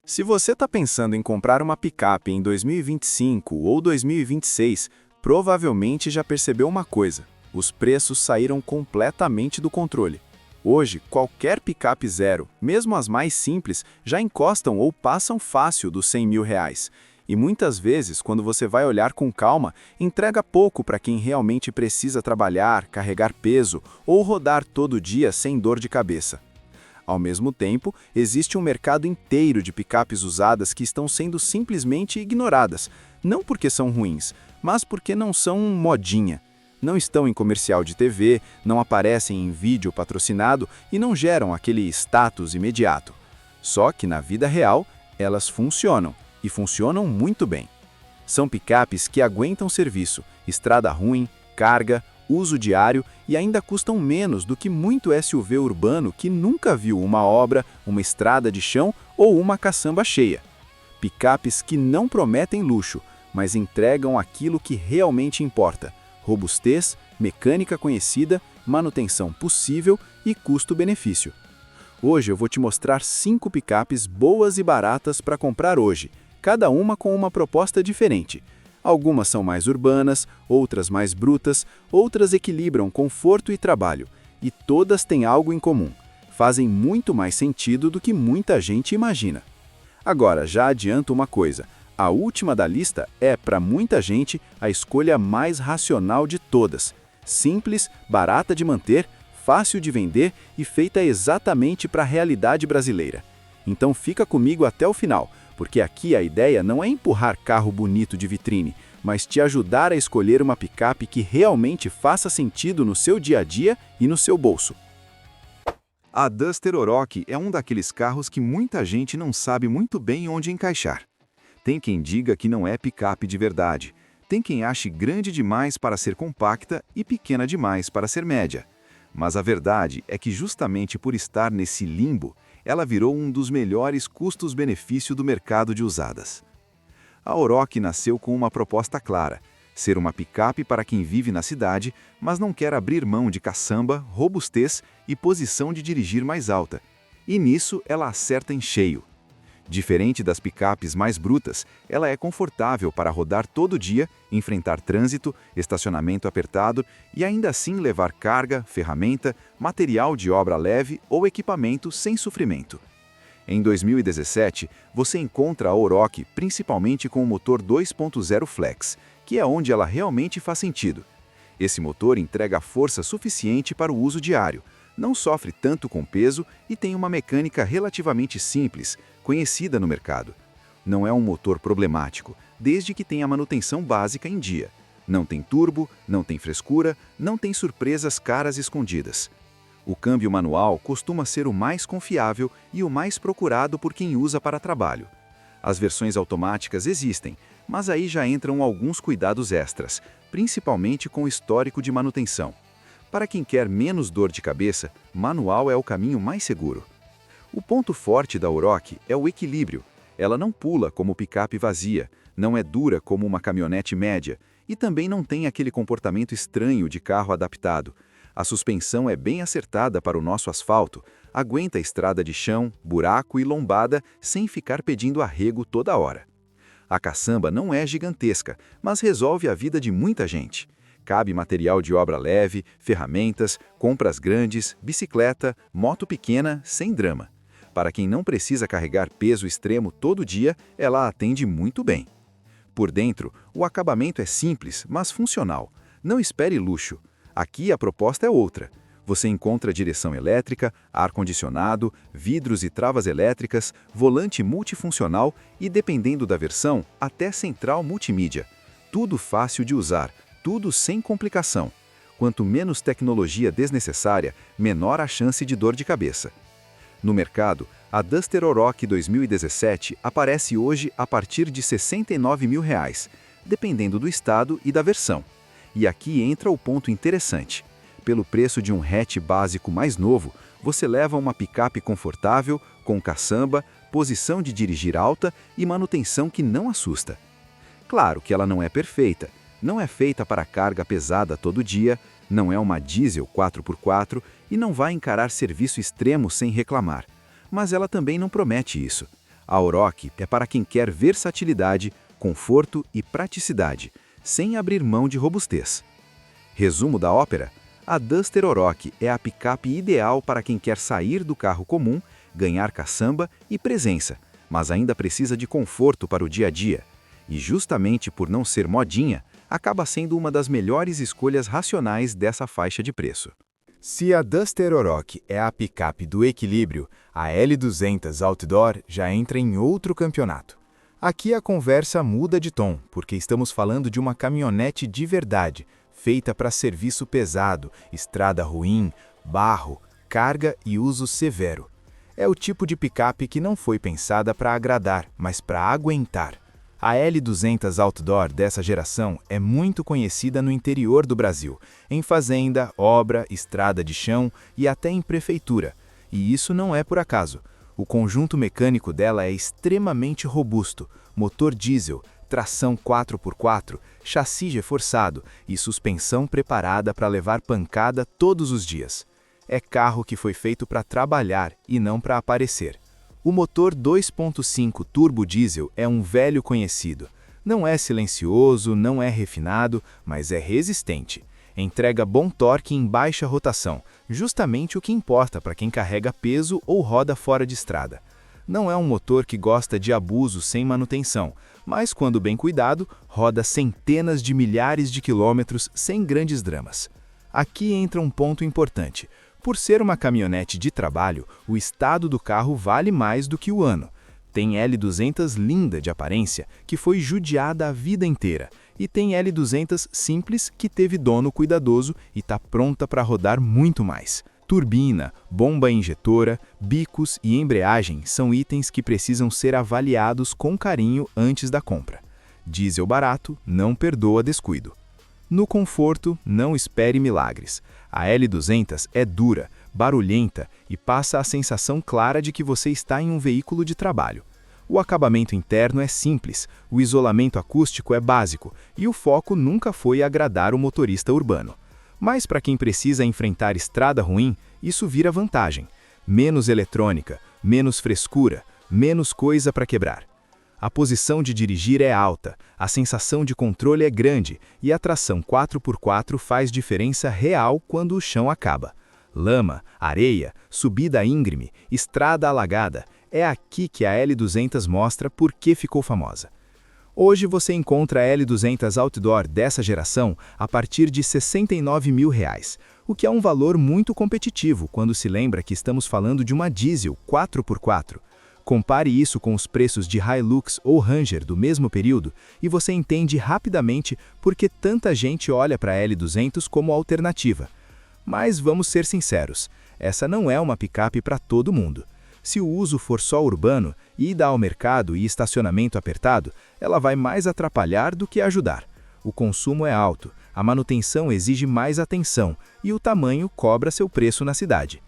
Se você está pensando em comprar uma picape em 2025 ou 2026, provavelmente já percebeu uma coisa: os preços saíram completamente do controle. Hoje, qualquer picape zero, mesmo as mais simples, já encostam ou passam fácil dos R$ 100 mil. E muitas vezes, quando você vai olhar com calma, entrega pouco para quem realmente precisa trabalhar, carregar peso ou rodar todo dia sem dor de cabeça. Ao mesmo tempo, existe um mercado inteiro de picapes usadas que estão sendo simplesmente ignoradas, não porque são ruins, mas porque não são modinha. Não estão em comercial de TV, não aparecem em vídeo patrocinado e não geram aquele status imediato. Só que na vida real, elas funcionam, e funcionam muito bem. São picapes que aguentam serviço, estrada ruim, carga, uso diário e ainda custam menos do que muito SUV urbano que nunca viu uma obra, uma estrada de chão ou uma caçamba cheia. Picapes que não prometem luxo, mas entregam aquilo que realmente importa: robustez, mecânica conhecida, manutenção possível e custo-benefício. Hoje eu vou te mostrar 5 picapes boas e baratas para comprar hoje, cada uma com uma proposta diferente. Algumas são mais urbanas, outras mais brutas, outras equilibram conforto e trabalho. E todas têm algo em comum: fazem muito mais sentido do que muita gente imagina. Agora, já adianto uma coisa: a última da lista é, para muita gente, a escolha mais racional de todas. Simples, barata de manter, fácil de vender e feita exatamente para a realidade brasileira. Então fica comigo até o final, porque aqui a ideia não é empurrar carro bonito de vitrine, mas te ajudar a escolher uma picape que realmente faça sentido no seu dia a dia e no seu bolso. A Duster Oroch é um daqueles carros que muita gente não sabe muito bem onde encaixar. Tem quem diga que não é picape de verdade. Tem quem ache grande demais para ser compacta e pequena demais para ser média. Mas a verdade é que justamente por estar nesse limbo, ela virou um dos melhores custos-benefício do mercado de usadas. A Oroch nasceu com uma proposta clara: ser uma picape para quem vive na cidade, mas não quer abrir mão de caçamba, robustez e posição de dirigir mais alta. E nisso ela acerta em cheio. Diferente das picapes mais brutas, ela é confortável para rodar todo dia, enfrentar trânsito, estacionamento apertado e ainda assim levar carga, ferramenta, material de obra leve ou equipamento sem sofrimento. Em 2017, você encontra a Oroch principalmente com o motor 2.0 Flex, que é onde ela realmente faz sentido. Esse motor entrega força suficiente para o uso diário, não sofre tanto com peso e tem uma mecânica relativamente simples, conhecida no mercado. Não é um motor problemático, desde que tenha manutenção básica em dia. Não tem turbo, não tem frescura, não tem surpresas caras escondidas. O câmbio manual costuma ser o mais confiável e o mais procurado por quem usa para trabalho. As versões automáticas existem, mas aí já entram alguns cuidados extras, principalmente com o histórico de manutenção. Para quem quer menos dor de cabeça, manual é o caminho mais seguro. O ponto forte da Oroch é o equilíbrio. Ela não pula como picape vazia, não é dura como uma caminhonete média e também não tem aquele comportamento estranho de carro adaptado. A suspensão é bem acertada para o nosso asfalto, aguenta a estrada de chão, buraco e lombada sem ficar pedindo arrego toda hora. A caçamba não é gigantesca, mas resolve a vida de muita gente. Cabe material de obra leve, ferramentas, compras grandes, bicicleta, moto pequena, sem drama. Para quem não precisa carregar peso extremo todo dia, ela atende muito bem. Por dentro, o acabamento é simples, mas funcional. Não espere luxo. Aqui a proposta é outra. Você encontra direção elétrica, ar-condicionado, vidros e travas elétricas, volante multifuncional e, dependendo da versão, até central multimídia. Tudo fácil de usar. Tudo sem complicação. Quanto menos tecnologia desnecessária, menor a chance de dor de cabeça. No mercado, a Duster Oroch 2017 aparece hoje a partir de R$ 69 mil, dependendo do estado e da versão. E aqui entra o ponto interessante. Pelo preço de um hatch básico mais novo, você leva uma picape confortável, com caçamba, posição de dirigir alta e manutenção que não assusta. Claro que ela não é perfeita. Não é feita para carga pesada todo dia, não é uma diesel 4x4 e não vai encarar serviço extremo sem reclamar. Mas ela também não promete isso. A Oroch é para quem quer versatilidade, conforto e praticidade, sem abrir mão de robustez. Resumo da ópera: a Duster Oroch é a picape ideal para quem quer sair do carro comum, ganhar caçamba e presença, mas ainda precisa de conforto para o dia a dia. E justamente por não ser modinha, acaba sendo uma das melhores escolhas racionais dessa faixa de preço. Se a Duster Oroch é a picape do equilíbrio, a L200 Outdoor já entra em outro campeonato. Aqui a conversa muda de tom, porque estamos falando de uma caminhonete de verdade, feita para serviço pesado, estrada ruim, barro, carga e uso severo. É o tipo de picape que não foi pensada para agradar, mas para aguentar. A L200 Outdoor dessa geração é muito conhecida no interior do Brasil, em fazenda, obra, estrada de chão e até em prefeitura. E isso não é por acaso. O conjunto mecânico dela é extremamente robusto, motor diesel, tração 4x4, chassi reforçado e suspensão preparada para levar pancada todos os dias. É carro que foi feito para trabalhar e não para aparecer. O motor 2.5 turbo diesel é um velho conhecido. Não é silencioso, não é refinado, mas é resistente. Entrega bom torque em baixa rotação, justamente o que importa para quem carrega peso ou roda fora de estrada. Não é um motor que gosta de abuso sem manutenção, mas quando bem cuidado, roda centenas de milhares de quilômetros sem grandes dramas. Aqui entra um ponto importante. Por ser uma caminhonete de trabalho, o estado do carro vale mais do que o ano. Tem L200 linda de aparência, que foi judiada a vida inteira, e tem L200 simples, que teve dono cuidadoso e está pronta para rodar muito mais. Turbina, bomba injetora, bicos e embreagem são itens que precisam ser avaliados com carinho antes da compra. Diesel barato não perdoa descuido. No conforto, não espere milagres. A L200 é dura, barulhenta e passa a sensação clara de que você está em um veículo de trabalho. O acabamento interno é simples, o isolamento acústico é básico e o foco nunca foi agradar o motorista urbano. Mas para quem precisa enfrentar estrada ruim, isso vira vantagem. Menos eletrônica, menos frescura, menos coisa para quebrar. A posição de dirigir é alta, a sensação de controle é grande e a tração 4x4 faz diferença real quando o chão acaba. Lama, areia, subida íngreme, estrada alagada, é aqui que a L200 mostra por que ficou famosa. Hoje você encontra a L200 Outdoor dessa geração a partir de R$ 69 mil, o que é um valor muito competitivo quando se lembra que estamos falando de uma diesel 4x4. Compare isso com os preços de Hilux ou Ranger do mesmo período e você entende rapidamente por que tanta gente olha para a L200 como alternativa. Mas vamos ser sinceros, essa não é uma picape para todo mundo. Se o uso for só urbano, ida ao mercado e estacionamento apertado, ela vai mais atrapalhar do que ajudar. O consumo é alto, a manutenção exige mais atenção e o tamanho cobra seu preço na cidade.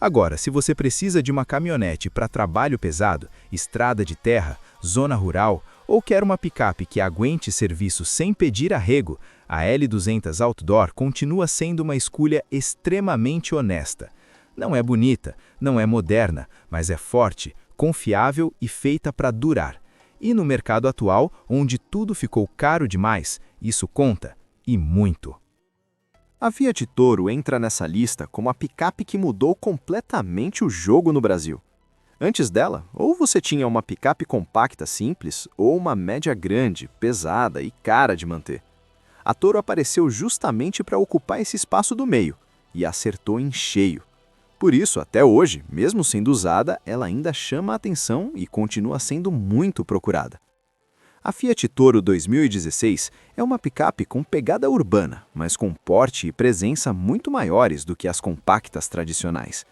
Agora, se você precisa de uma caminhonete para trabalho pesado, estrada de terra, zona rural, ou quer uma picape que aguente serviço sem pedir arrego, a L200 Outdoor continua sendo uma escolha extremamente honesta. Não é bonita, não é moderna, mas é forte, confiável e feita para durar. E no mercado atual, onde tudo ficou caro demais, isso conta, e muito. A Fiat Toro entra nessa lista como a picape que mudou completamente o jogo no Brasil. Antes dela, ou você tinha uma picape compacta simples, ou uma média grande, pesada e cara de manter. A Toro apareceu justamente para ocupar esse espaço do meio, e acertou em cheio. Por isso, até hoje, mesmo sendo usada, ela ainda chama a atenção e continua sendo muito procurada. A Fiat Toro 2016 é uma picape com pegada urbana, mas com porte e presença muito maiores do que as compactas tradicionais.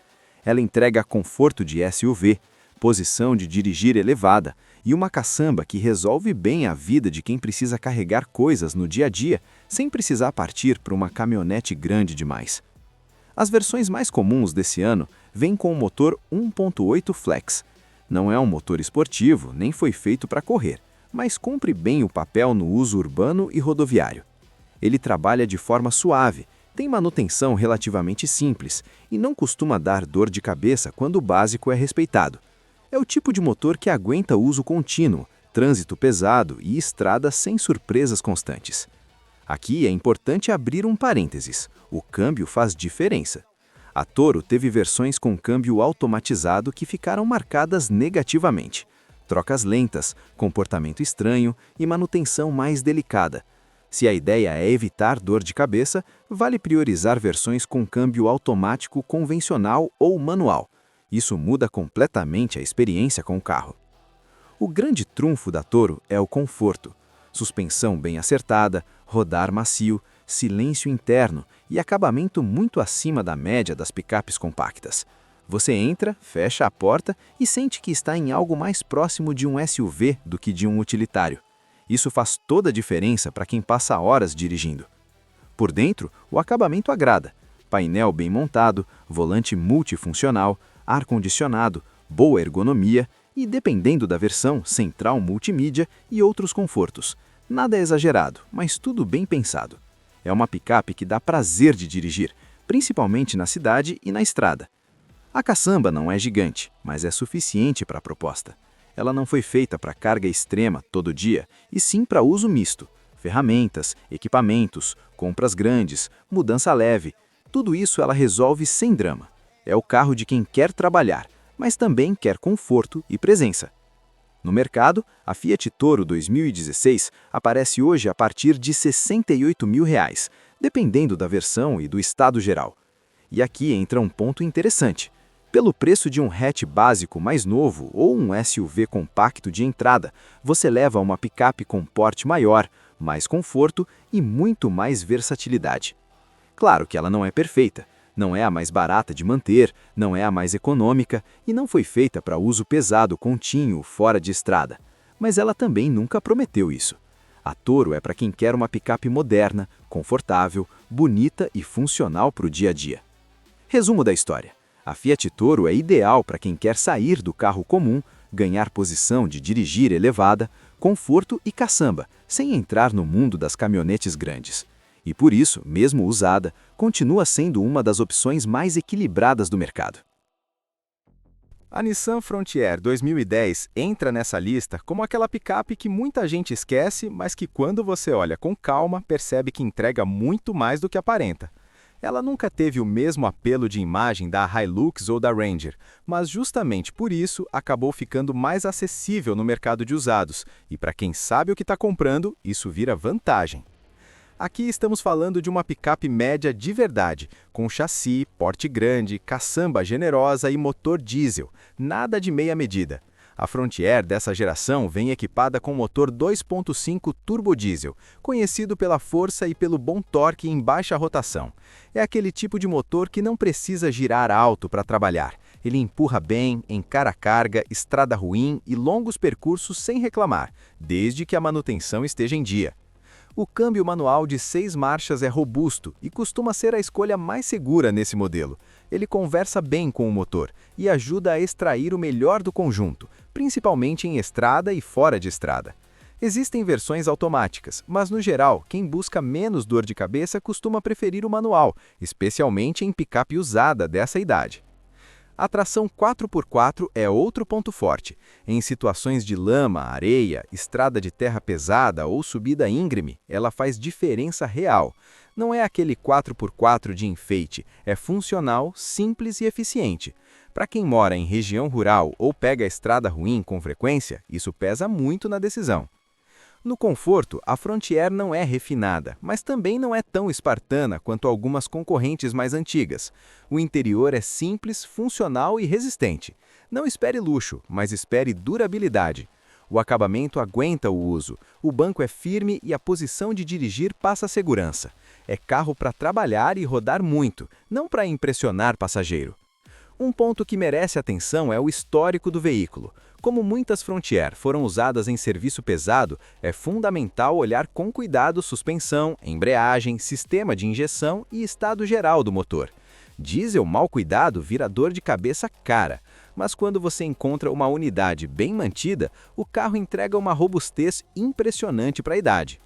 Ela entrega conforto de SUV, posição de dirigir elevada e uma caçamba que resolve bem a vida de quem precisa carregar coisas no dia a dia sem precisar partir para uma caminhonete grande demais. As versões mais comuns desse ano vêm com o motor 1.8 Flex. Não é um motor esportivo, nem foi feito para correr, mas cumpre bem o papel no uso urbano e rodoviário. Ele trabalha de forma suave, tem manutenção relativamente simples e não costuma dar dor de cabeça quando o básico é respeitado. É o tipo de motor que aguenta uso contínuo, trânsito pesado e estrada sem surpresas constantes. Aqui é importante abrir um parênteses: o câmbio faz diferença. A Toro teve versões com câmbio automatizado que ficaram marcadas negativamente. Trocas lentas, comportamento estranho e manutenção mais delicada. Se a ideia é evitar dor de cabeça, vale priorizar versões com câmbio automático convencional ou manual. Isso muda completamente a experiência com o carro. O grande trunfo da Toro é o conforto. Suspensão bem acertada, rodar macio, silêncio interno e acabamento muito acima da média das picapes compactas. Você entra, fecha a porta e sente que está em algo mais próximo de um SUV do que de um utilitário. Isso faz toda a diferença para quem passa horas dirigindo. Por dentro, o acabamento agrada. Painel bem montado, volante multifuncional, ar-condicionado, boa ergonomia e, dependendo da versão, central multimídia e outros confortos. Nada é exagerado, mas tudo bem pensado. É uma picape que dá prazer de dirigir, principalmente na cidade e na estrada. A caçamba não é gigante, mas é suficiente para a proposta. Ela não foi feita para carga extrema todo dia, e sim para uso misto. Ferramentas, equipamentos, compras grandes, mudança leve, tudo isso ela resolve sem drama. É o carro de quem quer trabalhar, mas também quer conforto e presença. No mercado, a Fiat Toro 2016 aparece hoje a partir de R$ 68 mil, dependendo da versão e do estado geral. E aqui entra um ponto interessante. Pelo preço de um hatch básico mais novo ou um SUV compacto de entrada, você leva uma picape com porte maior, mais conforto e muito mais versatilidade. Claro que ela não é perfeita, não é a mais barata de manter, não é a mais econômica e não foi feita para uso pesado contínuo fora de estrada, mas ela também nunca prometeu isso. A Toro é para quem quer uma picape moderna, confortável, bonita e funcional para o dia a dia. Resumo da história. A Fiat Toro é ideal para quem quer sair do carro comum, ganhar posição de dirigir elevada, conforto e caçamba, sem entrar no mundo das caminhonetes grandes. E por isso, mesmo usada, continua sendo uma das opções mais equilibradas do mercado. A Nissan Frontier 2010 entra nessa lista como aquela picape que muita gente esquece, mas que quando você olha com calma, percebe que entrega muito mais do que aparenta. Ela nunca teve o mesmo apelo de imagem da Hilux ou da Ranger, mas justamente por isso acabou ficando mais acessível no mercado de usados, e para quem sabe o que está comprando, isso vira vantagem. Aqui estamos falando de uma picape média de verdade, com chassi, porte grande, caçamba generosa e motor diesel, nada de meia medida. A Frontier dessa geração vem equipada com motor 2.5 turbodiesel, conhecido pela força e pelo bom torque em baixa rotação. É aquele tipo de motor que não precisa girar alto para trabalhar. Ele empurra bem, encara carga, estrada ruim e longos percursos sem reclamar, desde que a manutenção esteja em dia. O câmbio manual de 6 marchas é robusto e costuma ser a escolha mais segura nesse modelo. Ele conversa bem com o motor e ajuda a extrair o melhor do conjunto, principalmente em estrada e fora de estrada. Existem versões automáticas, mas no geral, quem busca menos dor de cabeça costuma preferir o manual, especialmente em picape usada dessa idade. A tração 4x4 é outro ponto forte. Em situações de lama, areia, estrada de terra pesada ou subida íngreme, ela faz diferença real. Não é aquele 4x4 de enfeite, é funcional, simples e eficiente. Para quem mora em região rural ou pega a estrada ruim com frequência, isso pesa muito na decisão. No conforto, a Frontier não é refinada, mas também não é tão espartana quanto algumas concorrentes mais antigas. O interior é simples, funcional e resistente. Não espere luxo, mas espere durabilidade. O acabamento aguenta o uso, o banco é firme e a posição de dirigir passa segurança. É carro para trabalhar e rodar muito, não para impressionar passageiro. Um ponto que merece atenção é o histórico do veículo. Como muitas Frontier foram usadas em serviço pesado, é fundamental olhar com cuidado suspensão, embreagem, sistema de injeção e estado geral do motor. Diesel mal cuidado vira dor de cabeça cara, mas quando você encontra uma unidade bem mantida, o carro entrega uma robustez impressionante para a idade.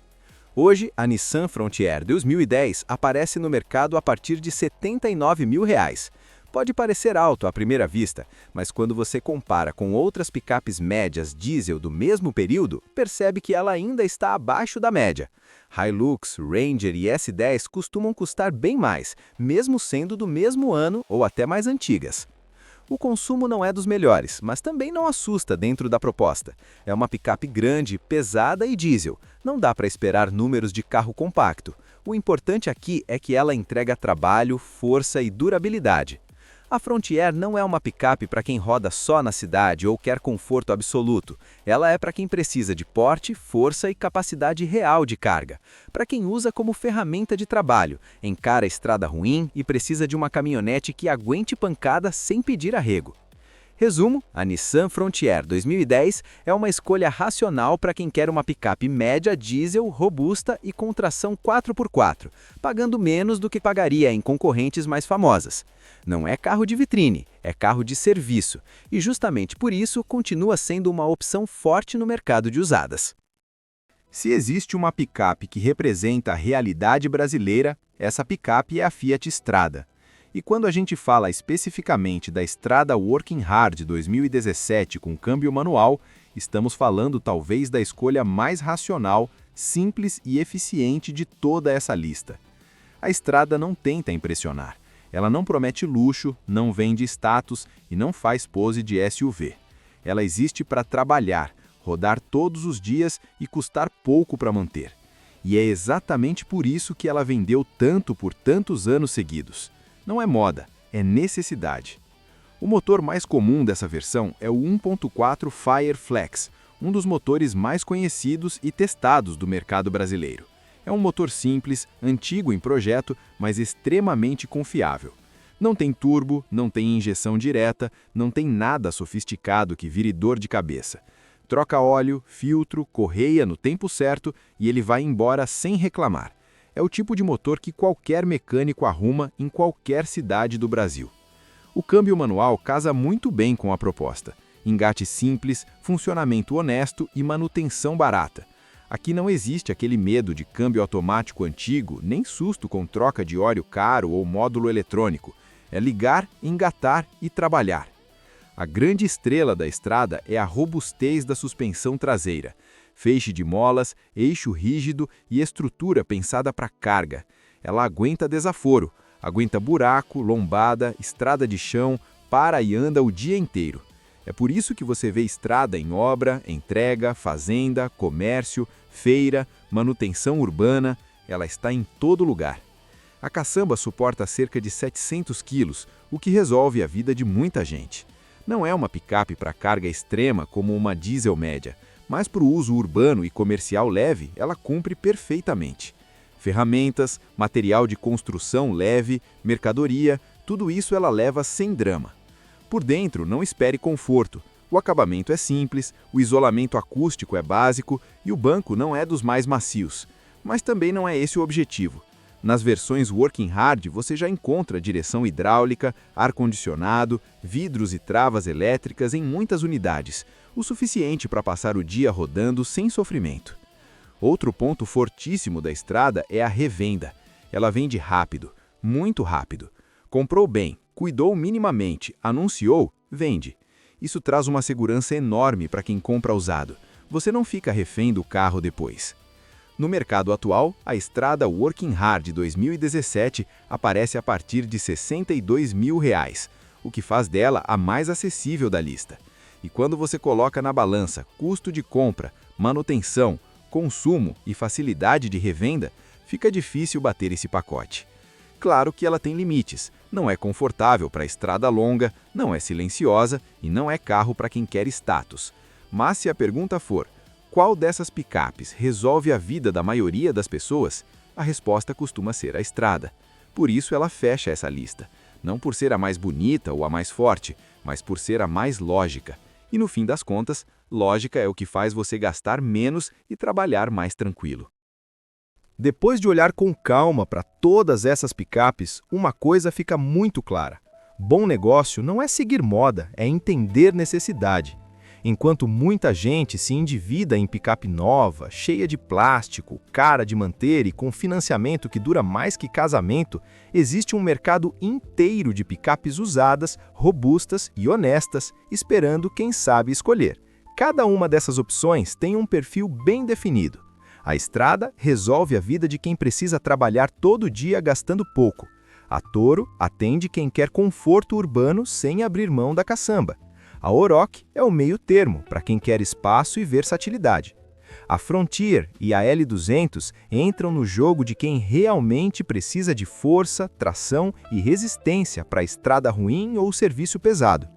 Hoje, a Nissan Frontier 2010 aparece no mercado a partir de R$ 79 mil. Pode parecer alto à primeira vista, mas quando você compara com outras picapes médias diesel do mesmo período, percebe que ela ainda está abaixo da média. Hilux, Ranger e S10 costumam custar bem mais, mesmo sendo do mesmo ano ou até mais antigas. O consumo não é dos melhores, mas também não assusta dentro da proposta. É uma picape grande, pesada e diesel. Não dá para esperar números de carro compacto. O importante aqui é que ela entrega trabalho, força e durabilidade. A Frontier não é uma picape para quem roda só na cidade ou quer conforto absoluto. Ela é para quem precisa de porte, força e capacidade real de carga. Para quem usa como ferramenta de trabalho, encara estrada ruim e precisa de uma caminhonete que aguente pancada sem pedir arrego. Resumo, a Nissan Frontier 2010 é uma escolha racional para quem quer uma picape média diesel, robusta e com tração 4x4, pagando menos do que pagaria em concorrentes mais famosas. Não é carro de vitrine, é carro de serviço, e justamente por isso continua sendo uma opção forte no mercado de usadas. Se existe uma picape que representa a realidade brasileira, essa picape é a Fiat Strada. E quando a gente fala especificamente da Strada Working Hard 2017 com câmbio manual, estamos falando talvez da escolha mais racional, simples e eficiente de toda essa lista. A Strada não tenta impressionar. Ela não promete luxo, não vende status e não faz pose de SUV. Ela existe para trabalhar, rodar todos os dias e custar pouco para manter. E é exatamente por isso que ela vendeu tanto por tantos anos seguidos. Não é moda, é necessidade. O motor mais comum dessa versão é o 1.4 Fireflex, um dos motores mais conhecidos e testados do mercado brasileiro. É um motor simples, antigo em projeto, mas extremamente confiável. Não tem turbo, não tem injeção direta, não tem nada sofisticado que vire dor de cabeça. Troca óleo, filtro, correia no tempo certo e ele vai embora sem reclamar. É o tipo de motor que qualquer mecânico arruma em qualquer cidade do Brasil. O câmbio manual casa muito bem com a proposta. Engate simples, funcionamento honesto e manutenção barata. Aqui não existe aquele medo de câmbio automático antigo, nem susto com troca de óleo caro ou módulo eletrônico. É ligar, engatar e trabalhar. A grande estrela da Strada é a robustez da suspensão traseira. Feixe de molas, eixo rígido e estrutura pensada para carga. Ela aguenta desaforo, aguenta buraco, lombada, estrada de chão, para e anda o dia inteiro. É por isso que você vê Strada em obra, entrega, fazenda, comércio, feira, manutenção urbana, ela está em todo lugar. A caçamba suporta cerca de 700 quilos, o que resolve a vida de muita gente. Não é uma picape para carga extrema como uma diesel média, mas para o uso urbano e comercial leve, ela cumpre perfeitamente. Ferramentas, material de construção leve, mercadoria, tudo isso ela leva sem drama. Por dentro, não espere conforto. O acabamento é simples, o isolamento acústico é básico e o banco não é dos mais macios. Mas também não é esse o objetivo. Nas versões Working Hard, você já encontra direção hidráulica, ar-condicionado, vidros e travas elétricas em muitas unidades, o suficiente para passar o dia rodando sem sofrimento. Outro ponto fortíssimo da Strada é a revenda. Ela vende rápido, muito rápido. Comprou bem, cuidou minimamente, anunciou, vende. Isso traz uma segurança enorme para quem compra usado. Você não fica refém do carro depois. No mercado atual, a Strada Working Hard 2017 aparece a partir de R$ 62 mil, o que faz dela a mais acessível da lista. E quando você coloca na balança custo de compra, manutenção, consumo e facilidade de revenda, fica difícil bater esse pacote. Claro que ela tem limites, não é confortável para estrada longa, não é silenciosa e não é carro para quem quer status. Mas se a pergunta for, qual dessas picapes resolve a vida da maioria das pessoas? A resposta costuma ser a Strada. Por isso ela fecha essa lista. Não por ser a mais bonita ou a mais forte, mas por ser a mais lógica. E no fim das contas, lógica é o que faz você gastar menos e trabalhar mais tranquilo. Depois de olhar com calma para todas essas picapes, uma coisa fica muito clara. Bom negócio não é seguir moda, é entender necessidade. Enquanto muita gente se endivida em picape nova, cheia de plástico, cara de manter e com financiamento que dura mais que casamento, existe um mercado inteiro de picapes usadas, robustas e honestas, esperando quem sabe escolher. Cada uma dessas opções tem um perfil bem definido. A Estrada resolve a vida de quem precisa trabalhar todo dia gastando pouco. A Toro atende quem quer conforto urbano sem abrir mão da caçamba. A Oroch é o meio termo para quem quer espaço e versatilidade. A Frontier e a L200 entram no jogo de quem realmente precisa de força, tração e resistência para a estrada ruim ou serviço pesado.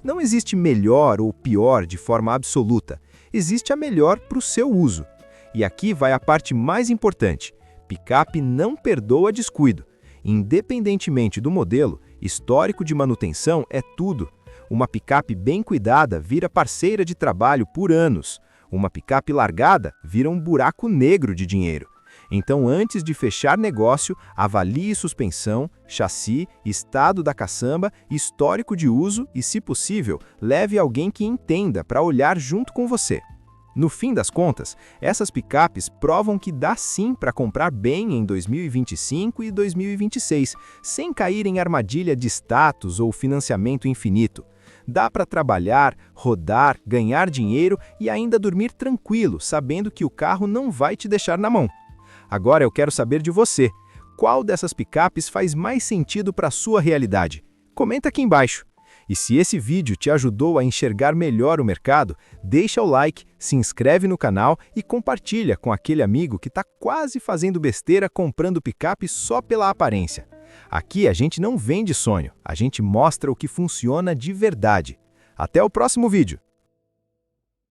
Não existe melhor ou pior de forma absoluta, existe a melhor para o seu uso. E aqui vai a parte mais importante: picape não perdoa descuido. Independentemente do modelo, histórico de manutenção é tudo. Uma picape bem cuidada vira parceira de trabalho por anos. Uma picape largada vira um buraco negro de dinheiro. Então, antes de fechar negócio, avalie suspensão, chassi, estado da caçamba, histórico de uso e, se possível, leve alguém que entenda para olhar junto com você. No fim das contas, essas picapes provam que dá sim para comprar bem em 2025 e 2026, sem cair em armadilha de status ou financiamento infinito. Dá para trabalhar, rodar, ganhar dinheiro e ainda dormir tranquilo, sabendo que o carro não vai te deixar na mão. Agora eu quero saber de você. Qual dessas picapes faz mais sentido para a sua realidade? Comenta aqui embaixo. E se esse vídeo te ajudou a enxergar melhor o mercado, deixa o like, se inscreve no canal e compartilha com aquele amigo que está quase fazendo besteira comprando picape só pela aparência. Aqui a gente não vende sonho, a gente mostra o que funciona de verdade. Até o próximo vídeo!